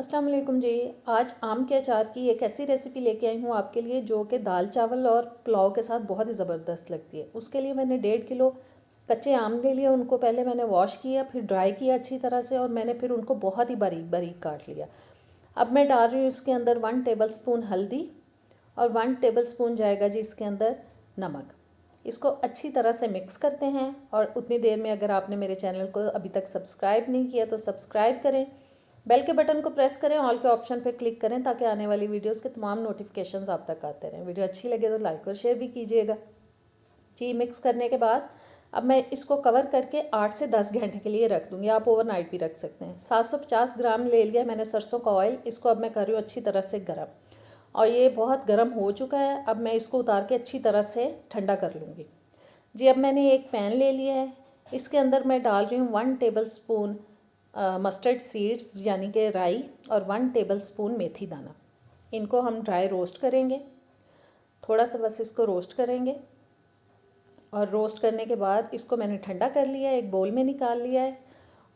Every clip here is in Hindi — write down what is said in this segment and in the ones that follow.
अस्सलाम वालेकुम जी। आज आम के अचार की एक ऐसी रेसिपी लेके आई हूँ आपके लिए जो कि दाल चावल और पुलाव के साथ बहुत ही ज़बरदस्त लगती है। उसके लिए मैंने 1.5 किलो कच्चे आम ले लिए। उनको पहले मैंने वॉश किया, फिर ड्राई किया अच्छी तरह से, और मैंने फिर उनको बहुत ही बारीक बारीक काट लिया। अब मैं डाल रही हूँ इसके अंदर 1 टेबल स्पून हल्दी और 1 टेबल स्पून जाएगा जी इसके अंदर नमक। इसको अच्छी तरह से मिक्स करते हैं। और उतनी देर में अगर आपने मेरे चैनल को अभी तक सब्सक्राइब नहीं किया तो सब्सक्राइब करें, बेल के बटन को प्रेस करें, ऑल के ऑप्शन पर क्लिक करें ताकि आने वाली वीडियोस के तमाम नोटिफिकेशंस आप तक आते रहें। वीडियो अच्छी लगे तो लाइक और शेयर भी कीजिएगा जी। मिक्स करने के बाद अब मैं इसको कवर करके 8 से 10 घंटे के लिए रख दूँगी। आप ओवरनाइट भी रख सकते हैं। 750 ग्राम ले लिया मैंने सरसों का ऑयल। इसको अब मैं कर रही हूँ अच्छी तरह से गर्म, और ये बहुत गर्म हो चुका है। अब मैं इसको उतार के अच्छी तरह से ठंडा कर लूँगी जी। अब मैंने एक पैन ले लिया है। इसके अंदर मैं डाल रही हूँ 1 टेबल स्पून मस्टर्ड सीड्स यानी कि राई, और 1 टेबल स्पून मेथी दाना। इनको हम ड्राई रोस्ट करेंगे, थोड़ा सा बस इसको रोस्ट करेंगे। और रोस्ट करने के बाद इसको मैंने ठंडा कर लिया है, एक बोल में निकाल लिया है।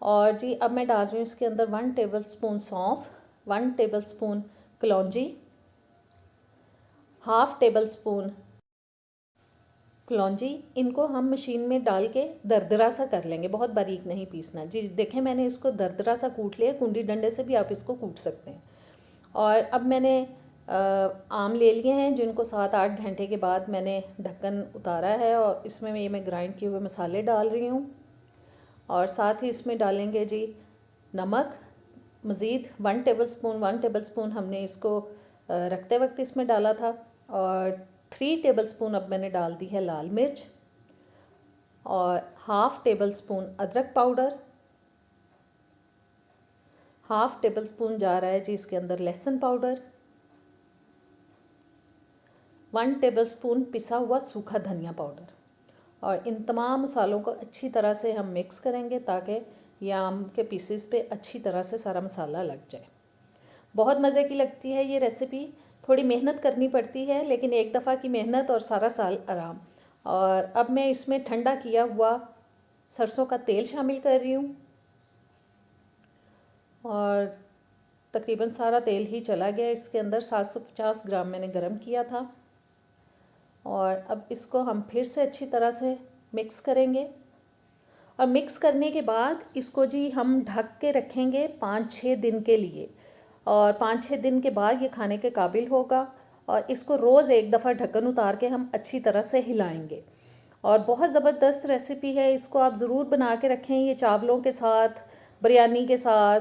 और जी अब मैं डाल रही हूँ इसके अंदर 1 टेबल स्पून सौंफ, 1 टेबल स्पून कलौंजी, हाफ टेबल स्पून कलौंजी। इनको हम मशीन में डाल के दरदरा सा कर लेंगे, बहुत बारीक नहीं पीसना जी। देखें मैंने इसको दरदरा सा कूट लिया, कुंडी डंडे से भी आप इसको कूट सकते हैं। और अब मैंने आम ले लिए हैं जिनको 7-8 घंटे के बाद मैंने ढक्कन उतारा है, और इसमें मैं ग्राइंड किए हुए मसाले डाल रही हूँ। और साथ ही इसमें डालेंगे जी नमक मज़ीद 1 टेबल स्पून हमने इसको रखते वक्त इसमें डाला था। और 3 टेबल स्पून अब मैंने डाल दी है लाल मिर्च, और हाफ़ टेबल स्पून अदरक पाउडर, हाफ़ टेबल स्पून जा रहा है जी इसके अंदर लहसुन पाउडर, 1 टेबल स्पून पिसा हुआ सूखा धनिया पाउडर। और इन तमाम मसालों को अच्छी तरह से हम मिक्स करेंगे ताकि ये आम के पीसेस पे अच्छी तरह से सारा मसाला लग जाए। बहुत मज़े की लगती है ये रेसिपी। थोड़ी मेहनत करनी पड़ती है, लेकिन एक दफ़ा की मेहनत और सारा साल आराम। और अब मैं इसमें ठंडा किया हुआ सरसों का तेल शामिल कर रही हूँ, और तकरीबन सारा तेल ही चला गया इसके अंदर। 750 ग्राम मैंने गरम किया था। और अब इसको हम फिर से अच्छी तरह से मिक्स करेंगे। और मिक्स करने के बाद इसको जी हम ढक के रखेंगे 5-6 दिन के लिए। और 5-6 दिन के बाद ये खाने के काबिल होगा। और इसको रोज़ एक दफ़ा ढक्कन उतार के हम अच्छी तरह से हिलाएंगे। और बहुत ज़बरदस्त रेसिपी है, इसको आप ज़रूर बना के रखें। ये चावलों के साथ, बिरयानी के साथ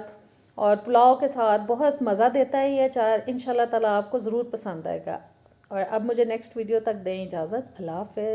और पुलाव के साथ बहुत मज़ा देता है ये अचार। इंशाल्लाह ताला आपको ज़रूर पसंद आएगा। और अब मुझे नेक्स्ट वीडियो तक दें इजाज़त। अल्लाह हाफ़िज़।